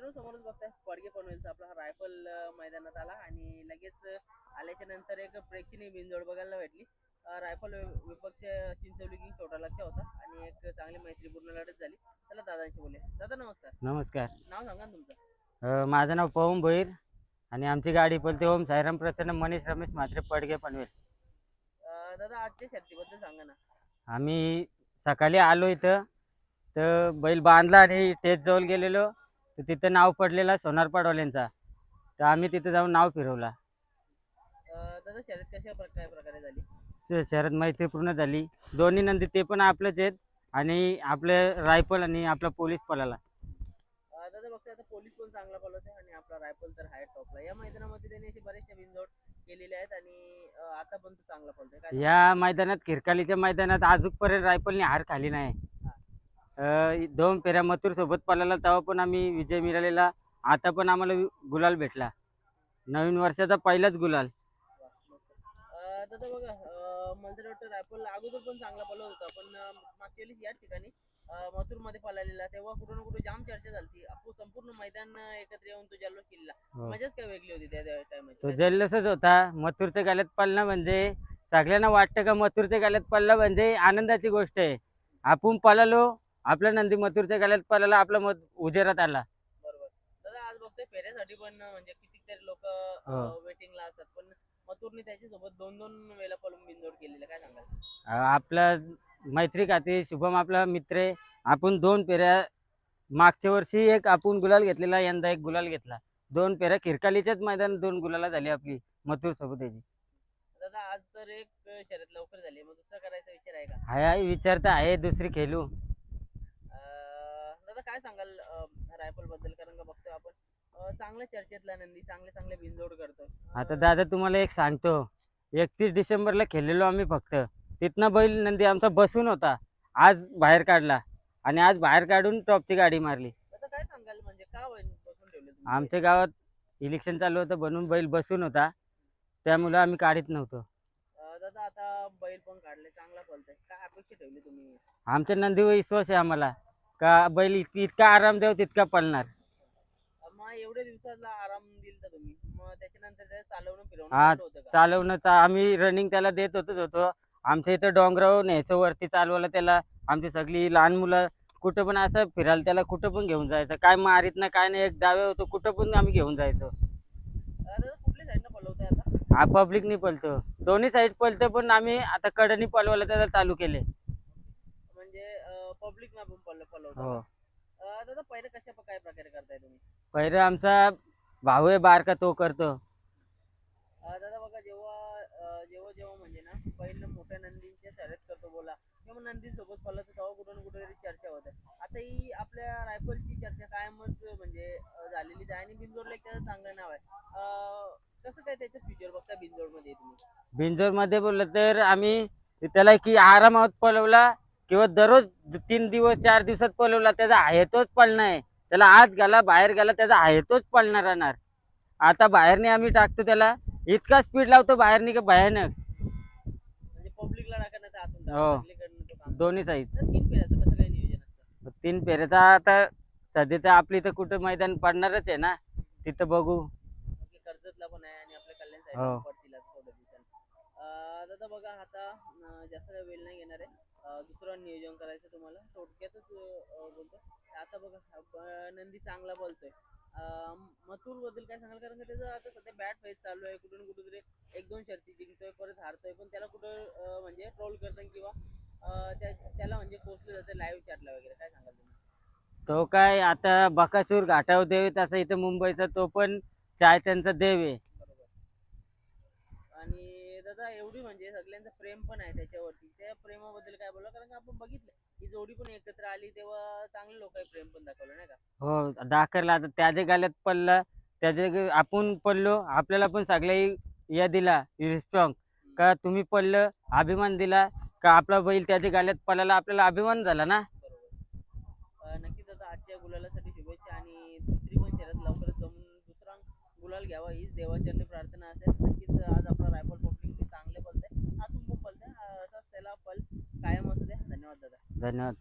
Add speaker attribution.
Speaker 1: मित्रांनो, समोरच बघताय पडगे पनवेलचा आपला हा रायफल मैदानात आला आणि लगेच आल्याच्या नंतर एक प्रेक्षणीय बिनजोड बघायला भेटली. रायफल विपक्ष चिंचवली किंग छोटा लक्ष होता आणि एक चांगली मैत्रीपूर्ण लढत झाली. चला दादांशी बोलूया. दादा नमस्कार.
Speaker 2: नमस्कार.
Speaker 1: नाव सांगा ना तुमचं.
Speaker 2: माझं नाव पवन भोईर आणि आमची गाडी पळते ओम साईराम प्रसन्न मनीष रमेश म्हात्रे पडगे पनवेल.
Speaker 1: दादा आजच्या शर्तीबद्दल सांगा ना.
Speaker 2: आम्ही सकाळी आलो इथं तर बैल बांधला आणि टेच जवळ गेलेलो तर तिथं नाव पडलेला सोनार पाडवाल्यांचा, तर आम्ही तिथं जाऊन नाव फिरवला.
Speaker 1: दादा शर्यत कशा प्रकारे झाली.
Speaker 2: शरद मैत्रीपूर्ण झाली. दोन्ही नंदी ते पण आपलेच आहेत आणि आपले रायफल आणि आपला पोलीस पळाला.
Speaker 1: दादा बघतोय आता पोलीस पण चांगला पळवतोय आणि आपला रायफल तर हाय टॉपला. या मैदानामध्ये त्यांनी असे बरेचसे बिनजोड केलेले आहेत आणि आता पण तो चांगला पळतोय. काय
Speaker 2: या मैदानात खिरकालीच्या मैदानात अजूनपर्यंत रायफलने हार खाली नाही. 2 फेऱ्या मथुर सोबत पळाला तेव्हा पण आम्ही विजय मिळालेला. आता पण आम्हाला गुलाल भेटला. नवीन वर्षाचा पहिलाच गुलाल.
Speaker 1: दादा बघा, मला तर वाटतं रायफल अगोदर पण चांगला पळवत होता, पण मागच्या वेळेस याच ठिकाणी मथुर मध्ये पळालेला तेव्हा कुठं ना कुठं जाम चर्चा झाली. आपण संपूर्ण मैदान एकत्र येऊन तो जल्लोष केलेला. मजाच काय वेगळी होती त्या टाइमची.
Speaker 2: तो जल्लोषच होता. मथुरच्या गाल्यात पळणं म्हणजे सगळ्यांना वाटतं का मथुरच्या गाल्यात पळणं म्हणजे आनंदाची गोष्ट आहे. आपण पळालो, आपला नंदी मथुरच्या गाल्यात पळाला, आपला मत उजेरात आला.
Speaker 1: बरोबर. दादा आज बघतोय फेऱ्यासाठी पण म्हणजे कितीतरी लोक वेटिंगला असतात, पण मथुरने त्याच्यासोबत 2-2 वेळेला पळून बिनजोड केलेलं. काय सांगाल.
Speaker 2: आपला मैत्री खाते शुभम आपला मित्र आहे. आपण 2 फेऱ्या मागच्या वर्षी एक आपण गुलाल घेतलेला, यंदा एक गुलाल घेतला. 2 फेऱ्या खिरकालीच्याच मैदानात 2 गुलाला झाली आपली मथुर सोबत याची.
Speaker 1: दादा आज तर एक शर्यत लवकर झाली, मग दुसरा करायचा विचार आहे का.
Speaker 2: हाय विचार तर आहे दुसरी खेळू.
Speaker 1: दादा काय सांगाल रायफल बद्दल, कारण का बघतोय आपण चांगल्या चर्चेतला नंदी चांगले बिनजोड करतोय.
Speaker 2: आता दादा तुम्हाला एक सांगतो, 31 डिसेंबरला खेळलेलो आम्ही फक्त. तिथनं बैल नंदी आमचा बसून होता, आज बाहेर काढला आणि आज बाहेर काढून टॉपची गाडी मारली.
Speaker 1: दादा काय सांगाल, म्हणजे का बसून ठेवले तुम्ही.
Speaker 2: आमच्या गावात इलेक्शन चालू होतं म्हणून बैल बसून होता, त्यामुळे आम्ही काढीत नव्हतो.
Speaker 1: दादा आता बैल पण काढले, चांगला पळतोय, काय अपेक्षा ठेवली तुम्ही.
Speaker 2: आमच्या नंदीवर विश्वास आहे आम्हाला का बैल इतका आराम देव तितका पळणार.
Speaker 1: मग एवढ्या दिवसाला आराम दिला तुम्ही, मग त्याच्यानंतर त्याला चालवणं
Speaker 2: हा
Speaker 1: फिरवणं होतं का.
Speaker 2: चालवणं आम्ही रनिंग त्याला देत होतो. आमच्या इथं डोंगरावर न्यायचं वरती चालवायला त्याला. आमची सगळी लहान मुलं कुठं पण असं फिरायला त्याला कुठं पण घेऊन जायचं. काय मारीत ना काय नाही, एक दावे होतो कुठं पण आम्ही घेऊन जायचो.
Speaker 1: दादा कुठल्या साईडनं पळवतोय आता.
Speaker 2: हा पब्लिक नाही पळतो, दोन्ही साईड पळतो, पण आम्ही आता कडनी पळवायला त्याला चालू केले.
Speaker 1: म्हणजे पब्लिक ना पण पळवतो.
Speaker 2: हो.
Speaker 1: दादा पहिलं कशा काय प्रकारे करताय तुम्ही.
Speaker 2: पहिलं आमचा भाऊ आहे बारका, तो करतो.
Speaker 1: दादा बघा, जेव्हा म्हणजे ना पहिलं मोठ्या नंदींच्या शर्यत करतो बोला, किंवा नंदीसोबत पळतो तेव्हा कुठं ना कुठेतरी चर्चा होते. आता ही आपल्या रायफलची चर्चा कायमच म्हणजे झालेलीच आहे आणि बिनजोडला एक त्याचं चांगलं नाव आहे. कसं काय त्याचं फ्युचर बघता बिनजोडमध्ये तुम्ही.
Speaker 2: बिंजोरमध्ये बोललं तर आम्ही त्याला की आरामात पळवला किंवा दररोज 3 दिवस 4 दिवसात पळवला, त्याचा आहे तोच पळणं आहे. त्याला आत गेला बाहेर गेला त्याचा आहे तोच पळणार राहणार. आता बाहेरने आम्ही टाकतो त्याला, इतका स्पीड लावतो बाहेरने की भयानक.
Speaker 1: म्हणजे पब्लिकला टाकण्याचं आतून
Speaker 2: हो.
Speaker 1: सगळीकडनं तो काम.
Speaker 2: दोन्ही साईड.
Speaker 1: तर 3 फेऱ्याचं कसं काय नियोजन असतं.
Speaker 2: 3 फेऱ्याचा आता सध्या तर आपली तर कुठं मैदान पडणारच आहे ना, तिथं बघू.
Speaker 1: ओके, कर्जतला पण आहे आणि आपल्या कल्याण
Speaker 2: हो.
Speaker 1: साईडला पडतील आता थोड्या दिवसांनी. दादा बघा, आता जास्त काही वेळ नाही घेणार आहे. दुसरं नियोजन करायचं तुम्हाला थोडक्यातच बोलतो. आता बघा, नंदी चांगला बोलतोय. मथुर बद्दल काय सांगाल, कारण त्याचं आता सध्या बॅट फेज चालू आहे. कुठून कुठेतरी 1-2 शर्ती जिंकतोय, परत हारतोय, पण त्याला कुठं म्हणजे ट्रोल करतात किंवा त्याला म्हणजे पोचलं जातं लाईव्ह चॅटला वगैरे. काय सांगाल तुम्ही.
Speaker 2: तो काय आता बकासूर घाटावर देव आहे तसा इथं मुंबईचा तो पण चाहत्यांचा देव आहे.
Speaker 1: बरोबर. आणि दादा एवढी म्हणजे सगळ्यांचं प्रेम पण आहे त्याच्यावरती, त्या प्रेमाबद्दल काय बोला, कारण का आपण बघितलं ही जोडी पण एकत्र आली तेव्हा चांगले लोक प्रेम पण दाखवलं नाही का.
Speaker 2: हो दाखरला. आता त्याच्या गाल्यात पडलं, त्याचे आपण पडलो, आपल्याला पण सगळे या दिला रिस्पॉन्स का तुम्ही पडलं, अभिमान दिला का आपला बैल त्याच्या गाल्यात पडला, आपल्याला अभिमान झाला ना.
Speaker 1: बरोबर. नक्कीच आता आजच्या गुलालासाठी शुभेच्छा आणि दुसरी पण शर्यत लवकरच जमून दुसरा गुलाल घ्यावा हीच देवाचरणी प्रार्थना असेल. नक्कीच आज आपला रायफल पब्लिक चांगले पळतंय, अजून पण पळतंय, असाच त्याला पल कायम असू द्या. धन्यवाद दादा.
Speaker 2: धन्यवाद.